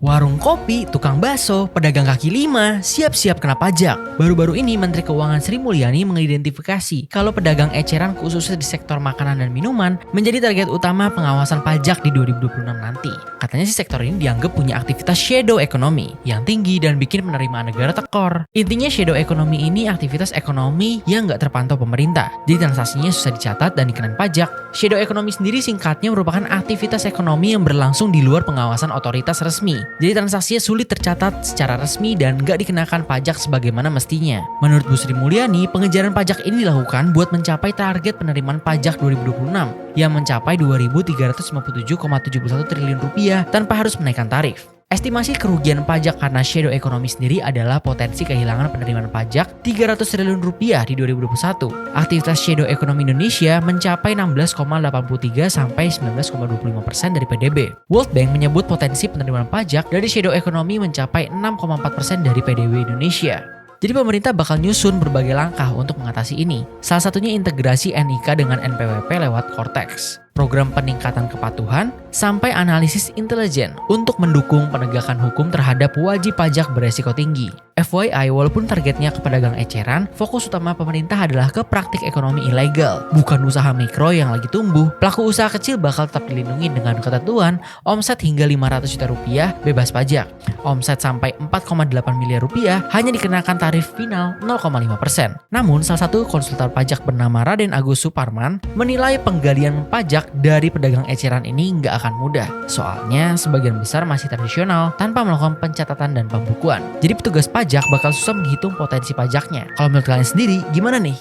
Warung kopi, tukang bakso, pedagang kaki lima, siap-siap kena pajak. Baru-baru ini Menteri Keuangan Sri Mulyani mengidentifikasi kalau pedagang eceran khususnya di sektor makanan dan minuman menjadi target utama pengawasan pajak di 2026 nanti. Katanya si sektor ini dianggap punya aktivitas shadow economy yang tinggi dan bikin penerimaan negara tekor. Intinya shadow economy ini aktivitas ekonomi yang nggak terpantau pemerintah. Jadi transaksinya susah dicatat dan dikenakan pajak. Shadow economy sendiri singkatnya merupakan aktivitas ekonomi yang berlangsung di luar pengawasan otoritas resmi. Jadi transaksinya sulit tercatat secara resmi dan nggak dikenakan pajak sebagaimana mestinya. Menurut Bu Sri Mulyani, pengejaran pajak ini dilakukan buat mencapai target penerimaan pajak 2026 yang mencapai 2.357,71 triliun rupiah tanpa harus menaikkan tarif. Estimasi kerugian pajak karena shadow economy sendiri adalah potensi kehilangan penerimaan pajak 300 triliun rupiah di 2021. Aktivitas shadow economy Indonesia mencapai 16,83 sampai 19,25% dari PDB. World Bank menyebut potensi penerimaan pajak dari shadow economy mencapai 6,4% dari PDB Indonesia. Jadi pemerintah bakal nyusun berbagai langkah untuk mengatasi ini. Salah satunya integrasi NIK dengan NPWP lewat Cortex, program peningkatan kepatuhan, sampai analisis intelijen untuk mendukung penegakan hukum terhadap wajib pajak beresiko tinggi. FYI, walaupun targetnya ke pedagang eceran, fokus utama pemerintah adalah ke praktik ekonomi ilegal, bukan usaha mikro yang lagi tumbuh. Pelaku usaha kecil bakal tetap dilindungi dengan ketentuan omset hingga 500 juta rupiah bebas pajak. Omset sampai 4,8 miliar rupiah hanya dikenakan tarif final 0,5%. Namun, salah satu konsultan pajak bernama Raden Agus Suparman menilai penggalian pajak dari pedagang eceran ini nggak akan mudah. Soalnya, sebagian besar masih tradisional tanpa melakukan pencatatan dan pembukuan. Jadi petugas pajak bakal susah menghitung potensi pajaknya. Kalau menurut kalian sendiri, gimana nih?